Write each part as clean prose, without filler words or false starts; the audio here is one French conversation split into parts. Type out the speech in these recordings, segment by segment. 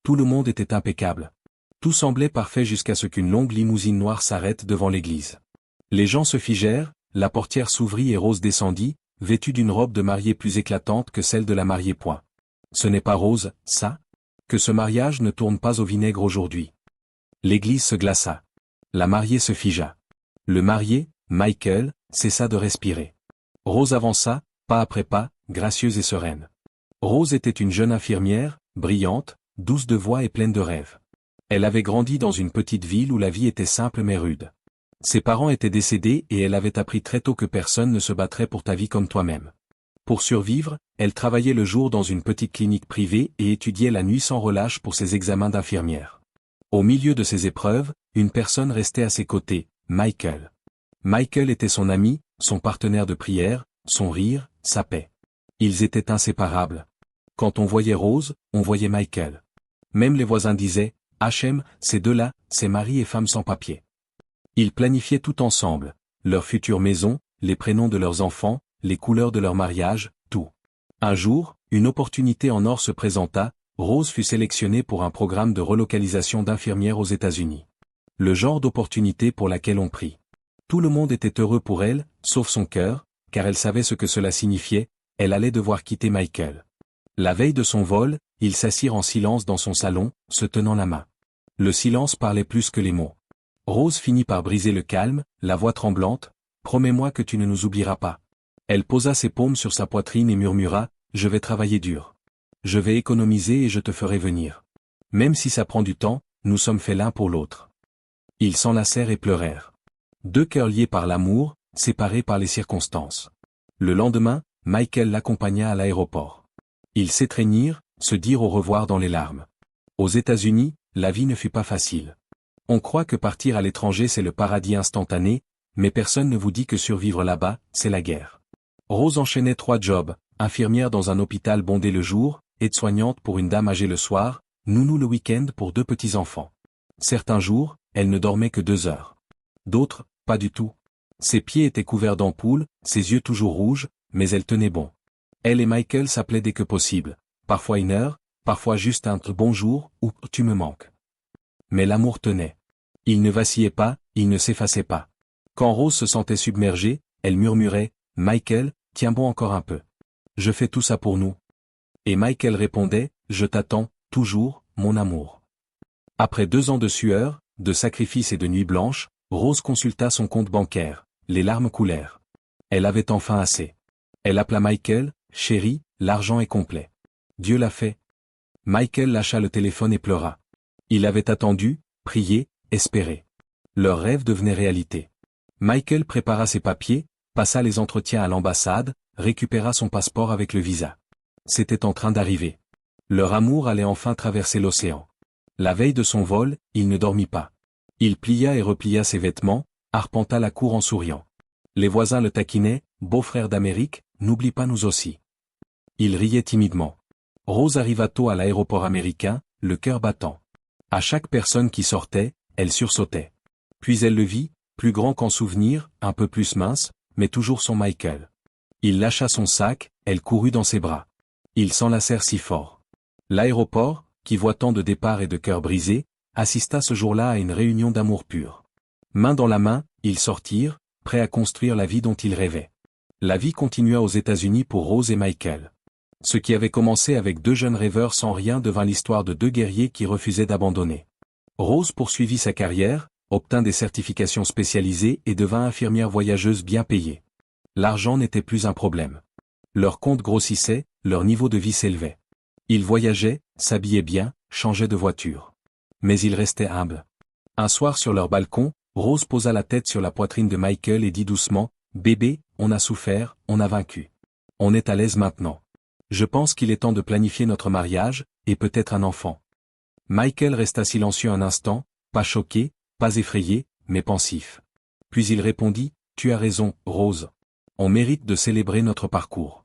Tout le monde était impeccable. Tout semblait parfait jusqu'à ce qu'une longue limousine noire s'arrête devant l'église. Les gens se figèrent, la portière s'ouvrit et Rose descendit, vêtue d'une robe de mariée plus éclatante que celle de la mariée point. Ce n'est pas Rose, ça? Que ce mariage ne tourne pas au vinaigre aujourd'hui. L'église se glaça. La mariée se figea. Le marié, Michael, cessa de respirer. Rose avança, pas après pas, gracieuse et sereine. Rose était une jeune infirmière, brillante, douce de voix et pleine de rêves. Elle avait grandi dans une petite ville où la vie était simple mais rude. Ses parents étaient décédés et elle avait appris très tôt que personne ne se battrait pour ta vie comme toi-même. Pour survivre, elle travaillait le jour dans une petite clinique privée et étudiait la nuit sans relâche pour ses examens d'infirmière. Au milieu de ces épreuves, une personne restait à ses côtés, Michael. Michael était son ami, son partenaire de prière, son rire, sa paix. Ils étaient inséparables. Quand on voyait Rose, on voyait Michael. Même les voisins disaient, H.M., ces deux-là, c'est mari et femme sans papier. Ils planifiaient tout ensemble, leur future maison, les prénoms de leurs enfants, les couleurs de leur mariage, tout. Un jour, une opportunité en or se présenta, Rose fut sélectionnée pour un programme de relocalisation d'infirmières aux États-Unis. Le genre d'opportunité pour laquelle on prie. Tout le monde était heureux pour elle, sauf son cœur, car elle savait ce que cela signifiait, elle allait devoir quitter Michael. La veille de son vol, ils s'assirent en silence dans son salon, se tenant la main. Le silence parlait plus que les mots. Rose finit par briser le calme, la voix tremblante, « Promets-moi que tu ne nous oublieras pas. » Elle posa ses paumes sur sa poitrine et murmura, « Je vais travailler dur. Je vais économiser et je te ferai venir. Même si ça prend du temps, nous sommes faits l'un pour l'autre. » Ils s'enlacèrent et pleurèrent. Deux cœurs liés par l'amour, séparés par les circonstances. Le lendemain, Michael l'accompagna à l'aéroport. Ils s'étreignirent, se dirent au revoir dans les larmes. Aux États-Unis, la vie ne fut pas facile. On croit que partir à l'étranger c'est le paradis instantané, mais personne ne vous dit que survivre là-bas, c'est la guerre. Rose enchaînait 3 jobs, infirmière dans un hôpital bondé le jour, aide-soignante pour une dame âgée le soir, nounou le week-end pour 2 petits-enfants. Certains jours, elle ne dormait que 2 heures. D'autres, pas du tout. Ses pieds étaient couverts d'ampoules, ses yeux toujours rouges, mais elle tenait bon. Elle et Michael s'appelaient dès que possible, parfois 1 heure, parfois juste un bonjour ou tu me manques. Mais l'amour tenait. Il ne vacillait pas, il ne s'effaçait pas. Quand Rose se sentait submergée, elle murmurait, « Michael, tiens bon encore un peu. Je fais tout ça pour nous. » Et Michael répondait, « Je t'attends, toujours, mon amour. » Après 2 ans de sueur, de sacrifices et de nuits blanches, Rose consulta son compte bancaire, les larmes coulèrent. Elle avait enfin assez. Elle appela Michael, « Chéri, l'argent est complet. » Dieu l'a fait. Michael lâcha le téléphone et pleura. Il avait attendu, prié, espéré. Leur rêve devenait réalité. Michael prépara ses papiers, passa les entretiens à l'ambassade, récupéra son passeport avec le visa. C'était en train d'arriver. Leur amour allait enfin traverser l'océan. La veille de son vol, il ne dormit pas. Il plia et replia ses vêtements, arpenta la cour en souriant. Les voisins le taquinaient, « Beau-frère d'Amérique, n'oublie pas nous aussi. » Il riait timidement. Rose arriva tôt à l'aéroport américain, le cœur battant. À chaque personne qui sortait, elle sursautait. Puis elle le vit, plus grand qu'en souvenir, un peu plus mince, mais toujours son Michael. Il lâcha son sac, elle courut dans ses bras. Ils s'enlacèrent si fort. L'aéroport, qui voit tant de départs et de cœurs brisés, assista ce jour-là à une réunion d'amour pur. Main dans la main, ils sortirent, prêts à construire la vie dont ils rêvaient. La vie continua aux États-Unis pour Rose et Michael. Ce qui avait commencé avec 2 jeunes rêveurs sans rien devint l'histoire de 2 guerriers qui refusaient d'abandonner. Rose poursuivit sa carrière, obtint des certifications spécialisées et devint infirmière voyageuse bien payée. L'argent n'était plus un problème. Leur compte grossissait, leur niveau de vie s'élevait. Ils voyageaient, s'habillaient bien, changeaient de voiture. Mais ils restaient humbles. Un soir sur leur balcon, Rose posa la tête sur la poitrine de Michael et dit doucement, « Bébé, on a souffert, on a vaincu. On est à l'aise maintenant. Je pense qu'il est temps de planifier notre mariage, et peut-être un enfant. » Michael resta silencieux un instant, pas choqué, pas effrayé, mais pensif. Puis il répondit, « Tu as raison, Rose. On mérite de célébrer notre parcours.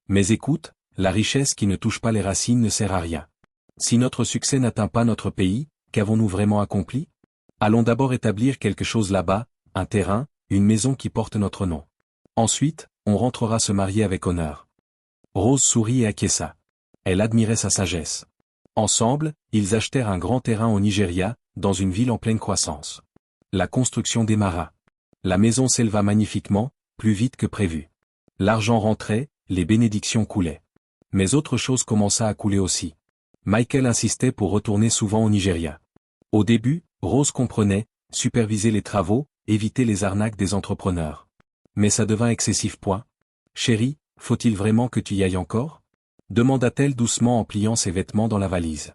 Mais écoute, la richesse qui ne touche pas les racines ne sert à rien. Si notre succès n'atteint pas notre pays, qu'avons-nous vraiment accompli? Allons d'abord établir quelque chose là-bas, un terrain, une maison qui porte notre nom. Ensuite, on rentrera se marier avec honneur. » Rose sourit et acquiesça. Elle admirait sa sagesse. Ensemble, ils achetèrent un grand terrain au Nigeria, dans une ville en pleine croissance. La construction démarra. La maison s'éleva magnifiquement, plus vite que prévu. L'argent rentrait, les bénédictions coulaient. Mais autre chose commença à couler aussi. Michael insistait pour retourner souvent au Nigeria. Au début, Rose comprenait, superviser les travaux, éviter les arnaques des entrepreneurs. Mais ça devint excessif point. Chérie, faut-il vraiment que tu y ailles encore? Demanda-t-elle doucement en pliant ses vêtements dans la valise.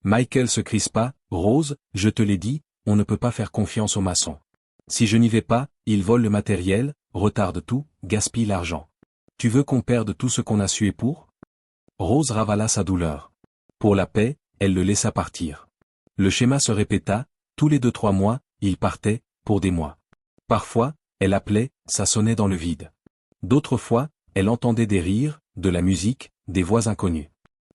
Michael se crispa, Rose, je te l'ai dit, on ne peut pas faire confiance aux maçons. Si je n'y vais pas, ils volent le matériel, retardent tout, gaspillent l'argent. Tu veux qu'on perde tout ce qu'on a sué pour? Rose ravala sa douleur. Pour la paix, elle le laissa partir. Le schéma se répéta, tous les 2-3 mois, il partait, pour des mois. Parfois, elle appelait, ça sonnait dans le vide. D'autres fois, elle entendait des rires, de la musique, des voix inconnues.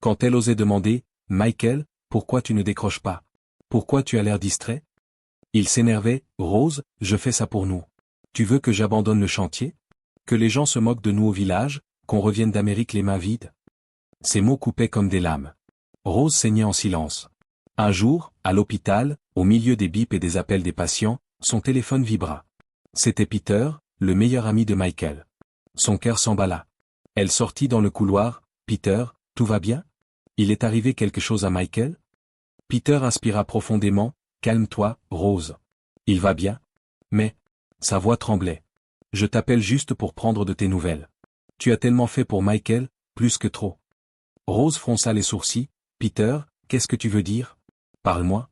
Quand elle osait demander, « Michael, pourquoi tu ne décroches pas? Pourquoi tu as l'air distrait ?» Il s'énervait, « Rose, je fais ça pour nous. Tu veux que j'abandonne le chantier? Que les gens se moquent de nous au village, qu'on revienne d'Amérique les mains vides ?» Ces mots coupaient comme des lames. Rose saignait en silence. Un jour, à l'hôpital, au milieu des bips et des appels des patients, son téléphone vibra. C'était Peter, le meilleur ami de Michael. Son cœur s'emballa. Elle sortit dans le couloir, « Peter, tout va bien? Il est arrivé quelque chose à Michael ?» Peter inspira profondément, « Calme-toi, Rose. Il va bien. Mais... » Sa voix tremblait. « Je t'appelle juste pour prendre de tes nouvelles. Tu as tellement fait pour Michael, plus que trop. » Rose fronça les sourcils, « Peter, qu'est-ce que tu veux dire? Parle-moi. »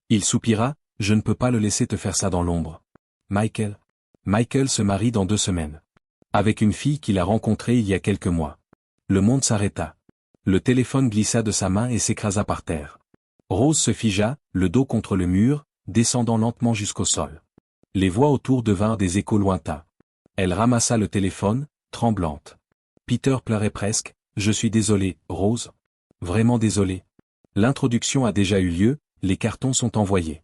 Il soupira, « Je ne peux pas le laisser te faire ça dans l'ombre. » Michael. Michael se marie dans 2 semaines. Avec une fille qu'il a rencontrée il y a quelques mois. Le monde s'arrêta. Le téléphone glissa de sa main et s'écrasa par terre. Rose se figea, le dos contre le mur, descendant lentement jusqu'au sol. Les voix autour devinrent des échos lointains. Elle ramassa le téléphone, tremblante. Peter pleurait presque, « Je suis désolé, Rose. Vraiment désolé. L'introduction a déjà eu lieu, les cartons sont envoyés.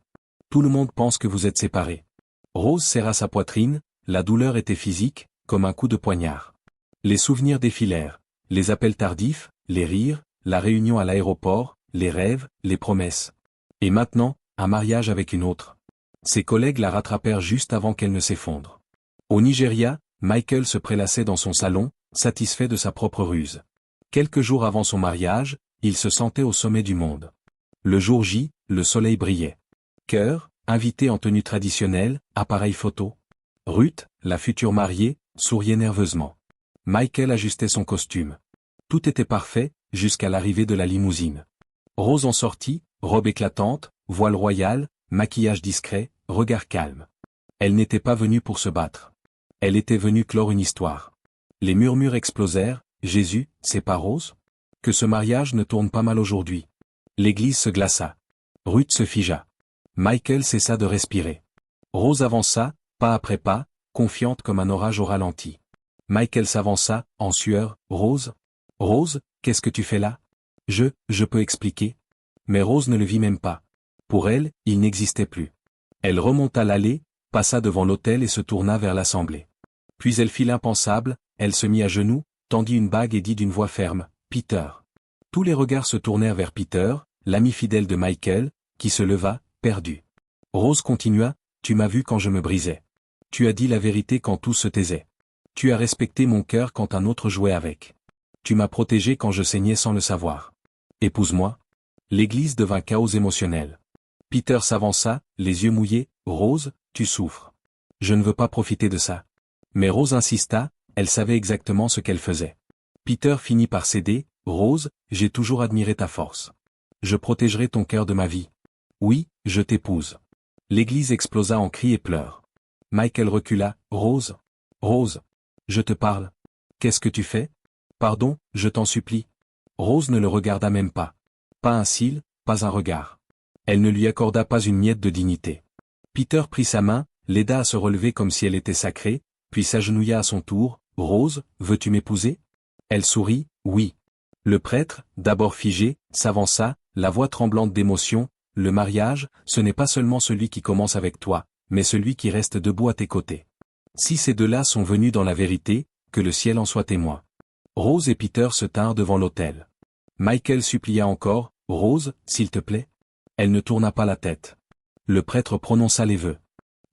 Tout le monde pense que vous êtes séparés. » Rose serra sa poitrine, la douleur était physique, comme un coup de poignard. Les souvenirs défilèrent, les appels tardifs, les rires, la réunion à l'aéroport, les rêves, les promesses. Et maintenant, un mariage avec une autre. Ses collègues la rattrapèrent juste avant qu'elle ne s'effondre. Au Nigeria, Michael se prélassait dans son salon, satisfait de sa propre ruse. Quelques jours avant son mariage, il se sentait au sommet du monde. Le jour J, le soleil brillait. Cœur, invité en tenue traditionnelle, appareil photo. Ruth, la future mariée, souriait nerveusement. Michael ajustait son costume. Tout était parfait, jusqu'à l'arrivée de la limousine. Rose en sortit, robe éclatante, voile royal, maquillage discret, regard calme. Elle n'était pas venue pour se battre. Elle était venue clore une histoire. Les murmures explosèrent, « Jésus, c'est pas Rose? Que ce mariage ne tourne pas mal aujourd'hui. » L'église se glaça. Ruth se figea. Michael cessa de respirer. Rose avança, pas après pas, confiante comme un orage au ralenti. Michael s'avança, en sueur, « Rose? Rose, qu'est-ce que tu fais là? » Je peux expliquer. Mais Rose ne le vit même pas. Pour elle, il n'existait plus. Elle remonta l'allée, passa devant l'autel et se tourna vers l'assemblée. Puis elle fit l'impensable, elle se mit à genoux, tendit une bague et dit d'une voix ferme, « Peter. » Tous les regards se tournèrent vers Peter, l'ami fidèle de Michael, qui se leva, perdu. Rose continua, « Tu m'as vu quand je me brisais. Tu as dit la vérité quand tout se taisait. Tu as respecté mon cœur quand un autre jouait avec. Tu m'as protégé quand je saignais sans le savoir. Épouse-moi. » L'église devint chaos émotionnel. Peter s'avança, les yeux mouillés, « Rose, tu souffres. Je ne veux pas profiter de ça. » Mais Rose insista, elle savait exactement ce qu'elle faisait. Peter finit par céder, « Rose, j'ai toujours admiré ta force. Je protégerai ton cœur de ma vie. Oui, je t'épouse. » L'église explosa en cris et pleurs. Michael recula, « Rose. Rose. Je te parle. Qu'est-ce que tu fais? Pardon, je t'en supplie. » Rose ne le regarda même pas. Pas un cil, pas un regard. Elle ne lui accorda pas une miette de dignité. Peter prit sa main, l'aida à se relever comme si elle était sacrée, puis s'agenouilla à son tour, « Rose, veux-tu m'épouser? » Elle sourit, « Oui. » Le prêtre, d'abord figé, s'avança, la voix tremblante d'émotion, « Le mariage, ce n'est pas seulement celui qui commence avec toi, mais celui qui reste debout à tes côtés. Si ces deux-là sont venus dans la vérité, que le ciel en soit témoin. » Rose et Peter se tinrent devant l'autel. Michael supplia encore, « Rose, s'il te plaît? Elle ne tourna pas la tête. Le prêtre prononça les vœux.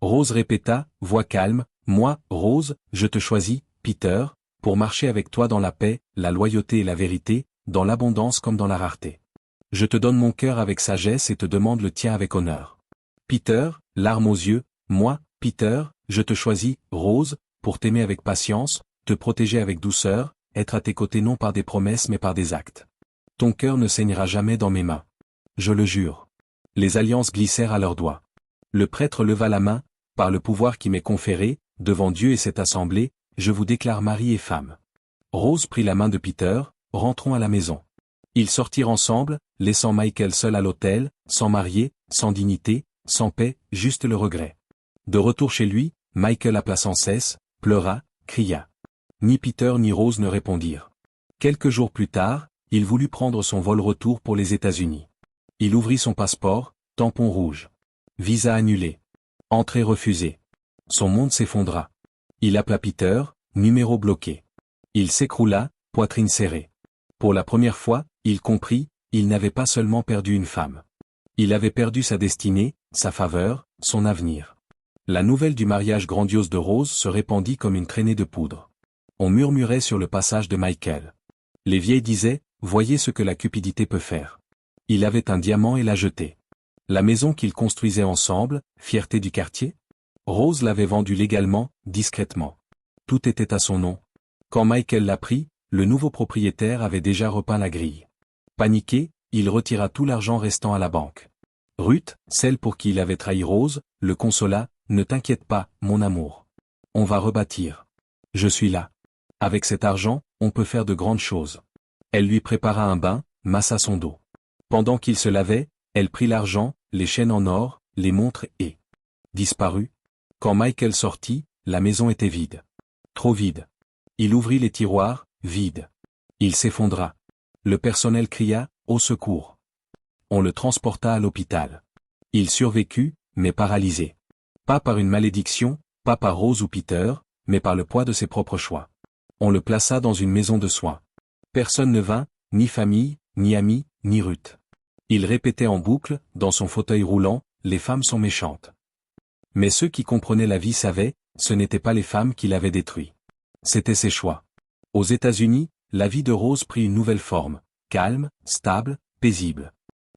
Rose répéta, voix calme, moi, Rose, je te choisis, Peter, pour marcher avec toi dans la paix, la loyauté et la vérité, dans l'abondance comme dans la rareté. Je te donne mon cœur avec sagesse et te demande le tien avec honneur. Peter, larmes aux yeux, moi, Peter, je te choisis, Rose, pour t'aimer avec patience, te protéger avec douceur, être à tes côtés non par des promesses mais par des actes. Ton cœur ne saignera jamais dans mes mains. Je le jure. Les alliances glissèrent à leurs doigts. Le prêtre leva la main, par le pouvoir qui m'est conféré, devant Dieu et cette assemblée, je vous déclare mari et femme. Rose prit la main de Peter, rentrons à la maison. Ils sortirent ensemble, laissant Michael seul à l'hôtel, sans marié, sans dignité, sans paix, juste le regret. De retour chez lui, Michael appela sans cesse, pleura, cria. Ni Peter ni Rose ne répondirent. Quelques jours plus tard, il voulut prendre son vol retour pour les États-Unis. Il ouvrit son passeport, tampon rouge. Visa annulé. Entrée refusée. Son monde s'effondra. Il appela Peter, numéro bloqué. Il s'écroula, poitrine serrée. Pour la première fois, il comprit, il n'avait pas seulement perdu une femme. Il avait perdu sa destinée, sa faveur, son avenir. La nouvelle du mariage grandiose de Rose se répandit comme une traînée de poudre. On murmurait sur le passage de Michael. Les vieilles disaient, voyez ce que la cupidité peut faire. Il avait un diamant et l'a jeté. La maison qu'ils construisaient ensemble, fierté du quartier? Rose l'avait vendue légalement, discrètement. Tout était à son nom. Quand Michael l'apprit, le nouveau propriétaire avait déjà repeint la grille. Paniqué, il retira tout l'argent restant à la banque. Ruth, celle pour qui il avait trahi Rose, le consola, ne t'inquiète pas, mon amour. On va rebâtir. Je suis là. Avec cet argent, on peut faire de grandes choses. Elle lui prépara un bain, massa son dos. Pendant qu'il se lavait, elle prit l'argent, les chaînes en or, les montres et disparut. Quand Michael sortit, la maison était vide. Trop vide. Il ouvrit les tiroirs, vide. Il s'effondra. Le personnel cria, au secours. On le transporta à l'hôpital. Il survécut, mais paralysé. Pas par une malédiction, pas par Rose ou Peter, mais par le poids de ses propres choix. On le plaça dans une maison de soins. Personne ne vint, ni famille, ni amis, ni Ruth. Il répétait en boucle, dans son fauteuil roulant, les femmes sont méchantes. Mais ceux qui comprenaient la vie savaient, ce n'étaient pas les femmes qui l'avaient détruit. C'étaient ses choix. Aux États-Unis, la vie de Rose prit une nouvelle forme, calme, stable, paisible.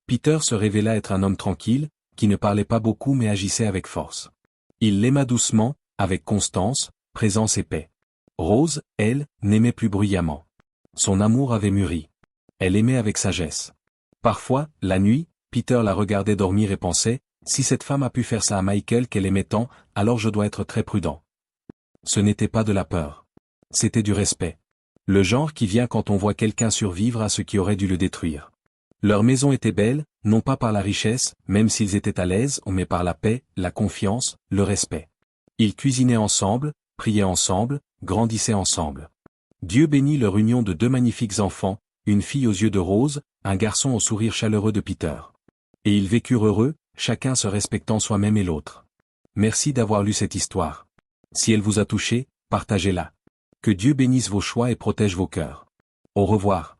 Peter se révéla être un homme tranquille, qui ne parlait pas beaucoup mais agissait avec force. Il l'aima doucement, avec constance, présence et paix. Rose, elle, n'aimait plus bruyamment. Son amour avait mûri. Elle aimait avec sagesse. Parfois, la nuit, Peter la regardait dormir et pensait, si cette femme a pu faire ça à Michael qu'elle aimait tant, alors je dois être très prudent. Ce n'était pas de la peur. C'était du respect. Le genre qui vient quand on voit quelqu'un survivre à ce qui aurait dû le détruire. Leur maison était belle, non pas par la richesse, même s'ils étaient à l'aise, mais par la paix, la confiance, le respect. Ils cuisinaient ensemble, priaient ensemble, grandissaient ensemble. Dieu bénit leur union de deux magnifiques enfants, une fille aux yeux de rose, un garçon au sourire chaleureux de Peter. Et ils vécurent heureux, chacun se respectant soi-même et l'autre. Merci d'avoir lu cette histoire. Si elle vous a touché, partagez-la. Que Dieu bénisse vos choix et protège vos cœurs. Au revoir.